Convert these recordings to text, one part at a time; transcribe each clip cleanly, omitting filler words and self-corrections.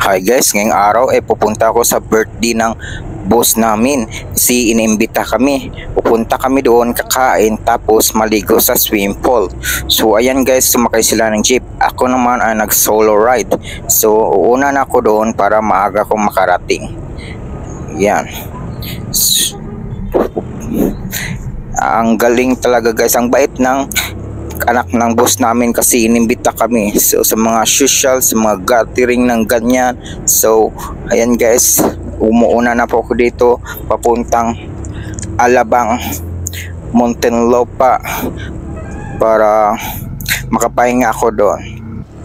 Hi guys, ngayong araw pupunta ako sa birthday ng boss namin. Si inimbita kami. Pupunta kami doon, kakain, tapos maligo sa swimming pool. So ayan guys, sumakay sila ng jeep. Ako naman ay nag solo ride. So uuna na ako doon para maaga akong makarating. Yan. Ang galing talaga guys, ang bait ng anak ng boss namin kasi inimbita kami sa mga social, sa mga gathering ng ganyan. So ayan guys, umuuna na po ako dito papuntang Alabang, Muntinlupa para makapahinga ako doon.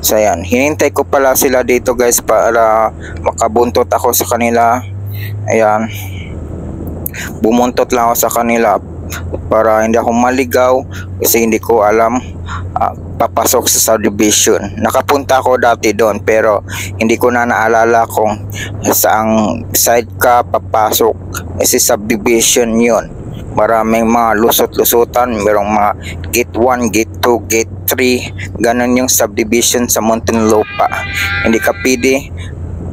So ayan, hinintay ko pala sila dito guys para makabuntot ako sa kanila. Ayan, bumuntot lang ako sa kanila para hindi ako maligaw kasi hindi ko alam papasok sa subdivision. Nakapunta ako dati doon pero hindi ko na naalala kung saang side ka papasok kasi subdivision yun. Maraming mga lusot-lusutan, mayroong mga gate 1, gate 2, gate 3, ganun yung subdivision sa Muntinlupa. Hindi ka pwede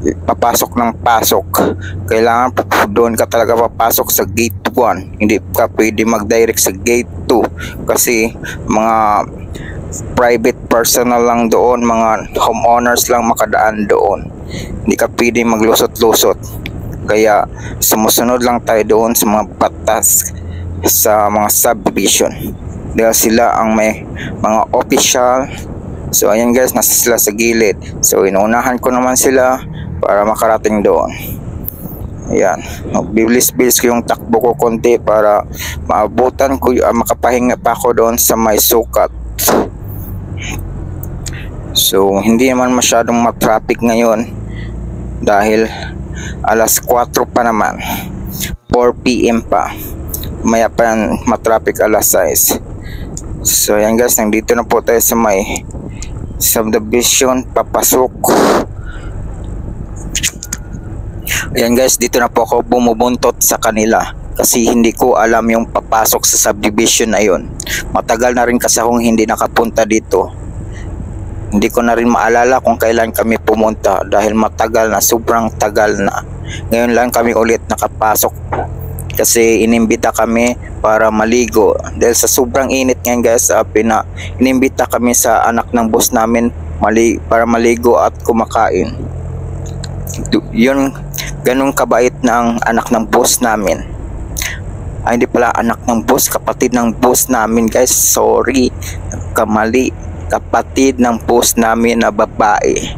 papasok ng pasok, kailangan doon ka talaga papasok sa gate 1, hindi ka pwede mag-direct sa gate 2 kasi mga private personal lang doon, mga homeowners lang makadaan doon, hindi ka pwede maglusot-lusot. Kaya sumusunod lang tayo doon sa mga batas sa mga subdivision dahil sila ang may mga official. So ayan guys, nasa sila sa gilid, so inuunahan ko naman sila para makarating doon. Ayan, magbibilis-bilis ko yung takbo ko konti para maabutan ko, makapahinga pa ako doon sa may sukat. So hindi naman masyadong matraffic ngayon dahil alas 4 pa naman, 4 PM pa, maya pa yan matraffic alas 6. So ayan guys, nandito na po tayo sa may subdivision papasok. Ayan guys, dito na po ako bumubuntot sa kanila kasi hindi ko alam yung papasok sa subdivision na yun. Matagal na rin kasi akong hindi nakapunta dito. Hindi ko na rin maalala kung kailan kami pumunta dahil matagal na, sobrang tagal na. Ngayon lang kami ulit nakapasok kasi inimbita kami para maligo dahil sa sobrang init ngayon guys. Inimbita kami sa anak ng boss namin para maligo at kumakain. Yun, ganun kabait ng anak ng boss namin. Ay, hindi pala anak ng boss, kapatid ng boss namin guys, sorry, kamali, kapatid ng boss namin na babae.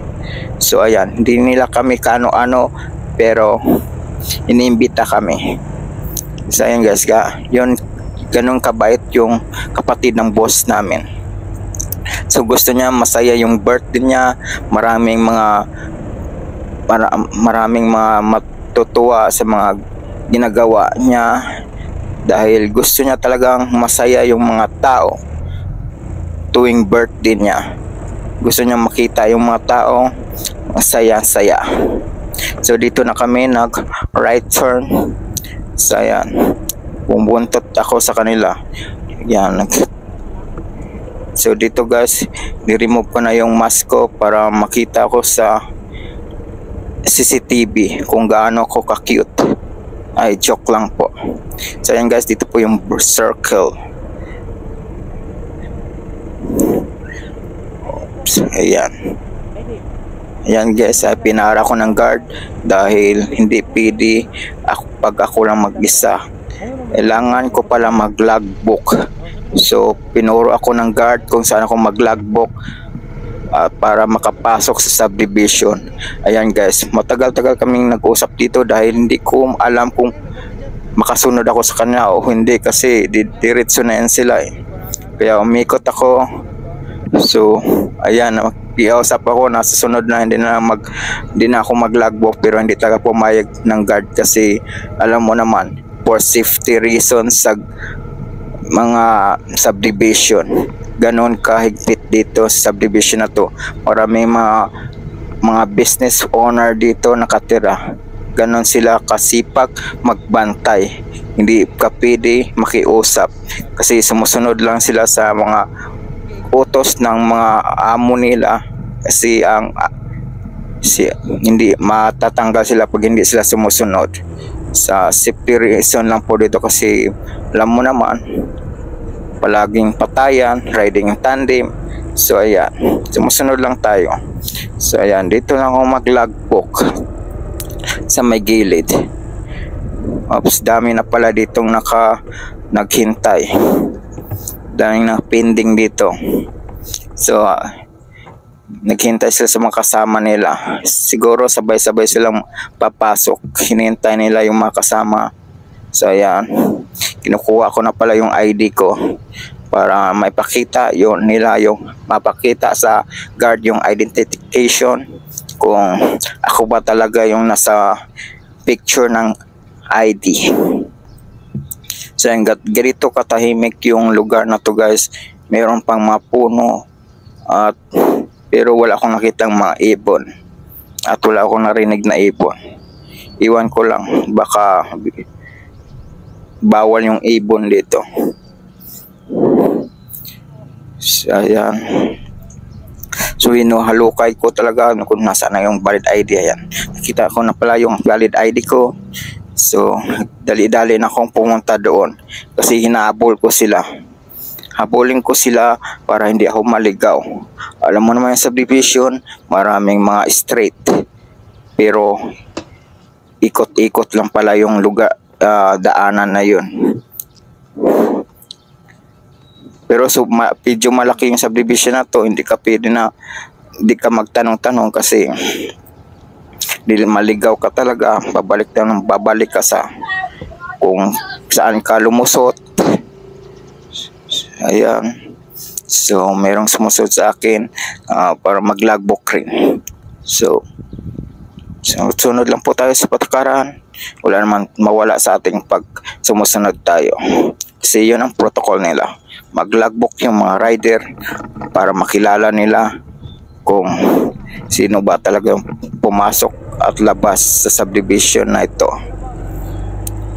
So ayan, hindi nila kami kaano-ano pero iniimbita kami. So ayan guys, yun, ganun kabait yung kapatid ng boss namin. So gusto niya masaya yung birthday niya, maraming mga matutuwa sa mga ginagawa niya dahil gusto niya talagang masaya yung mga tao tuwing birthday niya. Gusto niya makita yung mga tao masaya-saya. So dito na kami nag right turn. So ayan, bumbuntot ako sa kanila. Yan, so dito guys, ni-remove ko na yung mask ko para makita ko sa CCTV kung gaano ko ka-cute. Ay, joke lang po. So ayan guys, dito po yung circle. Oops, ayan. Ayan guys, pinara ko ng guard dahil hindi pwede pag ako lang mag-isa. Kailangan ko pala mag-logbook. So pinuro ako ng guard kung saan ako mag-logbook para makapasok sa subdivision. Ayan guys, matagal-tagal kaming nag-usap dito dahil hindi ko alam kung makasunod ako sa kanya o hindi kasi diretso na yan sila Kaya umikot ako. So ayan, iusap ako, nasa sunod na hindi na ako mag-logbook pero hindi talaga pumayag ng guard kasi alam mo naman, for safety reasons sa mga subdivision, ganon kahigpit dito sa subdivision na to. Maraming mga business owner dito nakatira, ganon sila kasipag magbantay, hindi ka pwede makiusap kasi sumusunod lang sila sa mga utos ng mga amo nila kasi ang hindi matatanggal sila pag hindi sila sumusunod. Sa safety reason lang po dito kasi alam mo naman, palaging patayan, riding in tandem. So ayan, sumusunod lang tayo. So ayan, dito lang ako mag-logbook sa may gilid. Oops, dami na pala ditong naghintay. Dami na pending dito. So naghintay sila sa mga kasama nila. Siguro sabay-sabay silang papasok. Hinihintay nila yung mga kasama. So ayan, kinukuha ko na pala yung ID ko para maipakita yun nila, yung mapakita sa guard yung identification kung ako ba talaga yung nasa picture ng ID. So ayan, ganito katahimik yung lugar na to guys. Meron pang mga puno at pero wala akong nakitang mga ibon at wala akong narinig na ibon. Iwan ko lang, baka bawal yung ibon dito. So, ayan. So hinuhalukay ko talaga kung nasa na yung valid ID. Ayan, nakita ko na pala yung valid ID ko. So dali-dali na akong pumunta doon kasi hinahabol ko sila. Habulin ko sila para hindi ako maligaw. Alam mo naman yung subdivision, maraming mga street. Pero ikot-ikot lang pala yung lugar, daanan na yun. Pero so medyo malaki yung subdivision na to, hindi ka pwede na, hindi ka magtanong-tanong kasi hindi maligaw ka talaga. Babalik ka sa kung saan ka lumusot. Ayan. So merong sumusunod sa akin para mag-logbook rin. So sunod lang po tayo sa patakaran. Wala naman mawala sa ating pag sumusunod tayo. Kasi yun ang protocol nila. Mag-logbook yung mga rider para makilala nila kung sino ba talaga yung pumasok at labas sa subdivision na ito.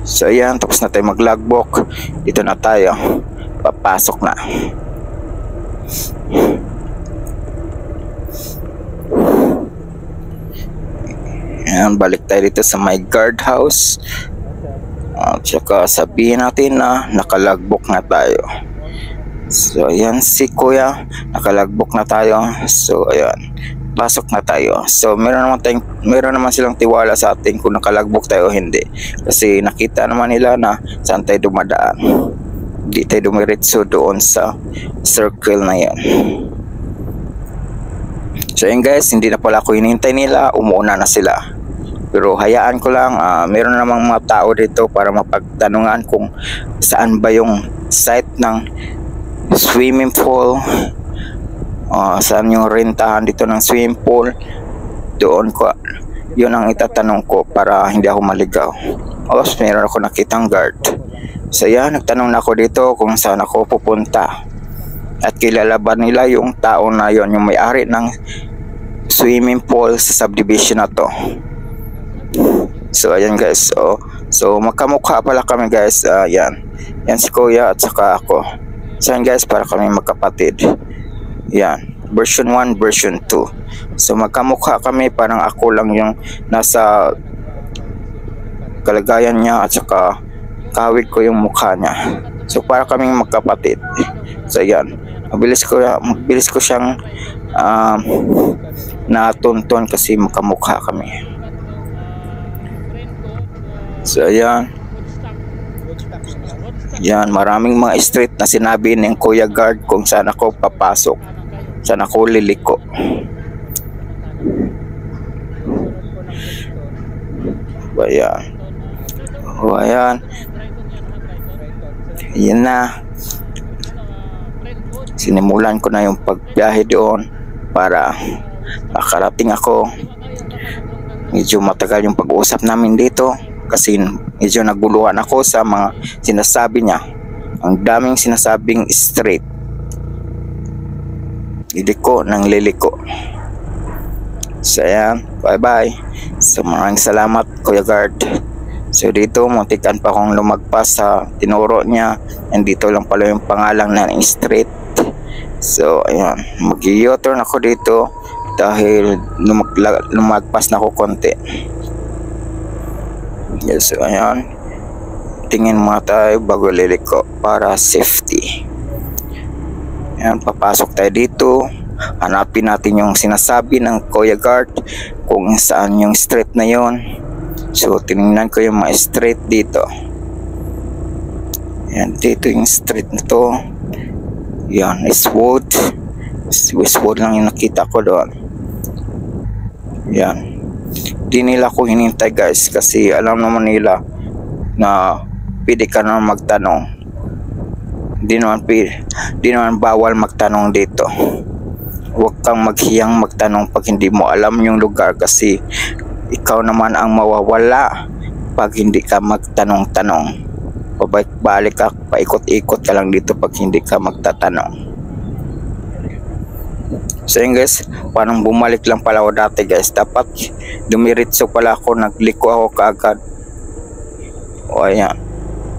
So ayan, tapos na tayo mag-logbook. Dito na tayo. Papasok na. Ayan, balik tayo dito sa my guard house. At saka sabihin natin na nakalagbook na tayo. So ayan si kuya, nakalagbook na tayo. So ayan, pasok na tayo. So meron naman silang tiwala sa atin kung nakalagbook tayo o hindi. Kasi nakita naman nila na saan tayo dumadaan. Hindi tayo dumiretso doon sa circle na yan. So yun guys, hindi na pala ako hinihintay nila, umuuna na sila. Pero hayaan ko lang, meron namang mga tao dito para mapagtanungan kung saan ba yung site ng swimming pool, saan yung rentahan dito ng swimming pool. Doon ko, yun ang itatanong ko para hindi ako maligaw. Tapos meron ako nakitang guard. So yan, nagtanong na ako dito kung saan ako pupunta. At kilala ba nila yung tao na yon, yung may-ari ng swimming pool sa subdivision na to. So ayan guys, so magkamukha pala kami guys. Yan si kuya at saka ako. So yan guys, para kami magkapatid. Yan, version 1, version 2. So magkamukha kami, parang ako lang yung nasa kalagayan niya at saka kawig ko yung mukha niya. So para kaming magkapatid. So yan, mabilis ko siyang natunton kasi magkamukha kami. So ayan. Yan, maraming mga street na sinabi ng kuya guard kung saan ako papasok, saan ako liliko. Ayan. Ayan. Yan na. Sinimulan ko na yung pagbiyahe doon para makarating ako. Medyo matagal yung pag-uusap namin dito kasi medyo naguluhan ako sa mga sinasabi niya. Ang daming sinasabing straight. Liliko ng liliko. So ayan, bye bye. So maraming salamat Kuya Guard. So dito muntikan pa akong lumagpas sa tinuro niya. And dito lang pala yung pangalan ng street. So ayan, mag-u-turn ako dito dahil lumagpas na ako konti. Yes, so ayan, tingin muna tayo bago liliko para safety. Ayan, papasok tayo dito, hanapin natin yung sinasabi ng Kuya Guard kung saan yung street na yon. So tinignan ko yung mga street dito. Ayan, dito yung street na to. Yan, Westwood. Westwood lang yung nakita ko doon. Yan. Di nila ko hinintay guys kasi alam naman nila na pwede ka naman magtanong. Di naman bawal magtanong dito. Huwag kang maghiyang magtanong pag hindi mo alam yung lugar kasi ikaw naman ang mawawala pag hindi ka magtanong-tanong. Pabalik ka, paikot-ikot ka lang dito pag hindi ka magtatanong. So yun guys, parang bumalik lang pala ako dati guys. Dapat dumiritso pala ako, nagliko ako kaagad. O ayan,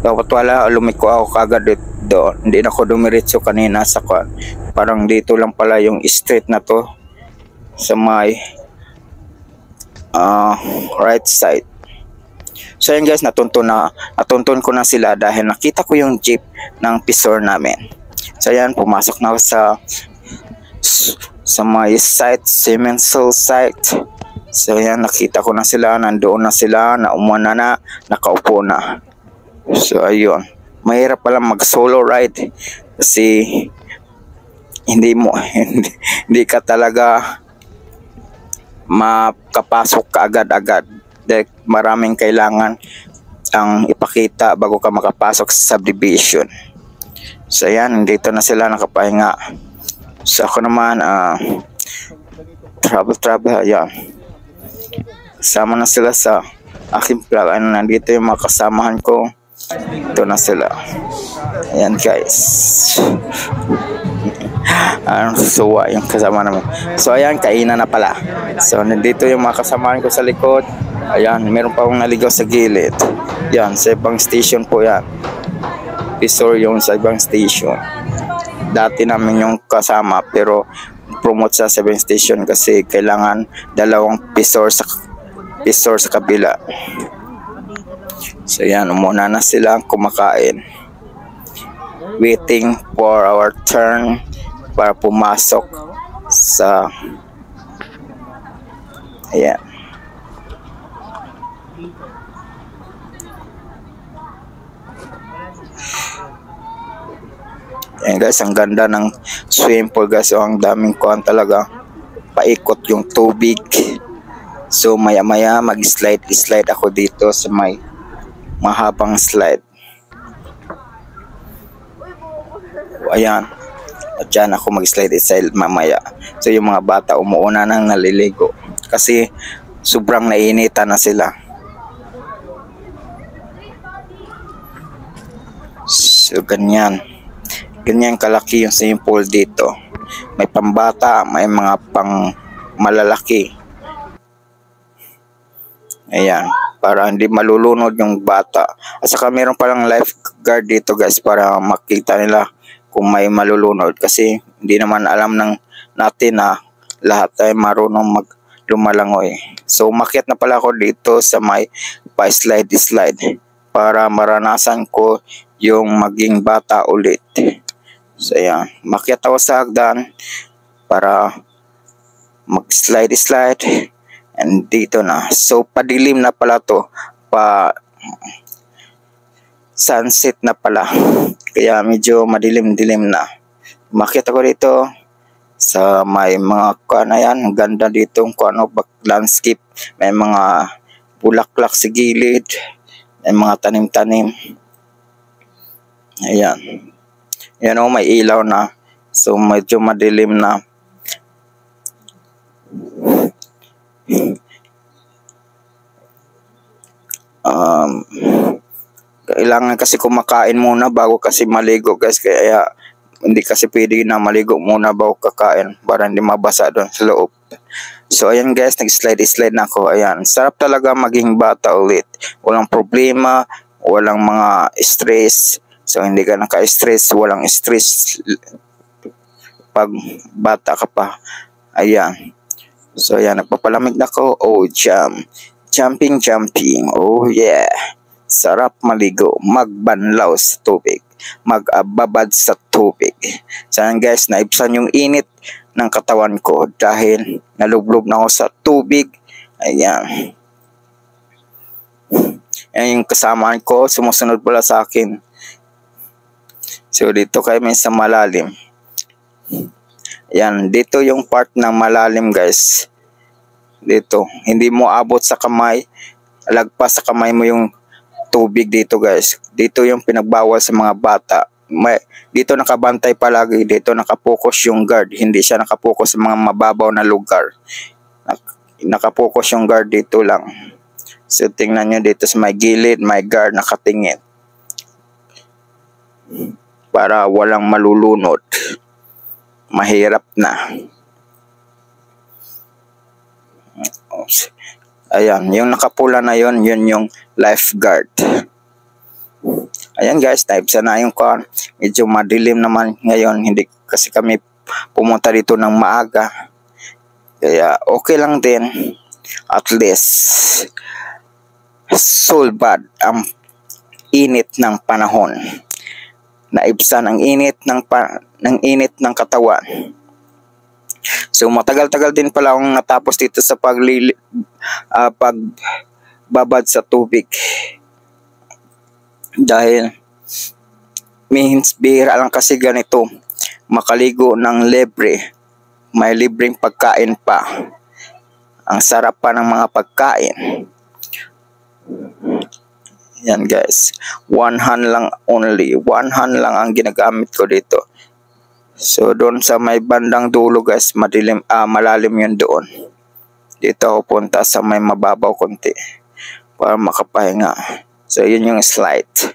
dapat wala, lumiko ako kaagad dito. Hindi na ako dumiritso kanina sa kwan. Parang dito lang pala yung street na to sa may right side. So yun guys, natuntun ko na sila dahil nakita ko yung jeep ng pisor namin. So yan, pumasok na ako sa may site, cemental site. So yan, nakita ko na sila, nandoon na sila, naumuna na, nakaupo na. So ayun, mahirap pala mag solo ride kasi hindi ka talaga makapasok ka agad-agad. Dahil maraming kailangan ang ipakita bago ka makapasok sa subdivision. So yan, dito na sila nakapahinga. So ako naman travel, yan. Sama na sila sa aking vlog. Nandito yung mga kasamahan ko. Ito na sila. Ayan guys. Suwa yung kasama namin. So ayan, kainan na pala. So nandito yung mga kasamahan ko sa likod. Ayan, meron pa akong naligaw sa gilid. Yan, sa ibang station po yan. Pisor yung sa ibang station. Dati namin yung kasama pero promote sa 7 station kasi kailangan dalawang pisor sa kabila. So yan, umuna na silang kumakain. Waiting for our turn para pumasok sa ayan. Ayan guys, ang ganda ng swimming pool guys. So, ang daming kuhan talaga. Paikot yung tubig. So maya maya mag-slide ako dito sa may mahabang slide. Ayan. At dyan ako mag-slide mamaya. So yung mga bata umuuna nang naliligo. Kasi sobrang nainitan na sila. So ganyan. Ganyan kalaki yung swimming pool dito. May pambata, may mga pang malalaki. Ayan, para hindi malulunod yung bata. At saka meron palang lifeguard dito guys para makita nila kung may malulunod. Kasi hindi naman alam natin na lahat ay marunong lumalangoy. So umakyat na pala ako dito sa may pa-slide para maranasan ko yung maging bata ulit. So ayan, makyat ako sa hagdan para mag-slide and dito na. So padilim na pala to, sunset na pala, kaya medyo madilim-dilim na. Makyat ako dito sa may mga kuana yan, ang ganda dito kung ano, landscape, may mga bulaklak sa gilid, may mga tanim-tanim. Ayan. Yan o, may ilaw na. So medyo madilim na. Kailangan kasi kumakain muna bago kasi maligo guys. Kaya hindi kasi pwede na maligo muna bago kakain para hindi mabasa doon sa loob. So ayan guys, nag-slide na ako. Ayan, sarap talaga maging bata ulit. Walang problema, walang mga stress. So hindi ka naka-stress, walang stress pag bata ka pa. Ayan. So yan, nagpapalamig na ako. Oh, jumping. Oh yeah. Sarap maligo, magbanlaw sa tubig, magbabad sa tubig. So yan guys, naibsan yung init ng katawan ko dahil nalublob na ako sa tubig. Ayan. Yan yung kasamaan ko, sumusunod pala sa akin. So dito kami sa malalim. Yan, dito yung part ng malalim guys. Dito, hindi mo abot sa kamay, lagpas sa kamay mo yung tubig dito guys. Dito yung pinagbawal sa mga bata. Dito nakabantay palagi, dito nakapokus yung guard. Hindi siya nakapokus sa mga mababaw na lugar. Nakapokus yung guard dito lang. So tingnan nyo dito sa may gilid, may guard nakatingin. Para walang malulunod. Mahirap na. Ayan, yung nakapula na yun yung lifeguard. Ayan guys, naibsan na yung car. Medyo madilim naman ngayon. Hindi kasi kami pumunta dito ng maaga. Kaya okay lang din. At least, solbad ang init ng panahon. Naibsan ang init ng katawan. So matagal-tagal din pala akong natapos dito sa pagbabad sa tubig. Dahil bihira lang kasi ganito makaligo ng libre. May libreng pagkain pa. Ang sarap pa ng mga pagkain. Yan guys, one hand lang ang ginagamit ko dito. So doon sa may bandang dulo guys, malalim yun doon. Dito ako punta sa may mababaw konti para makapahinga. So yun yung slide.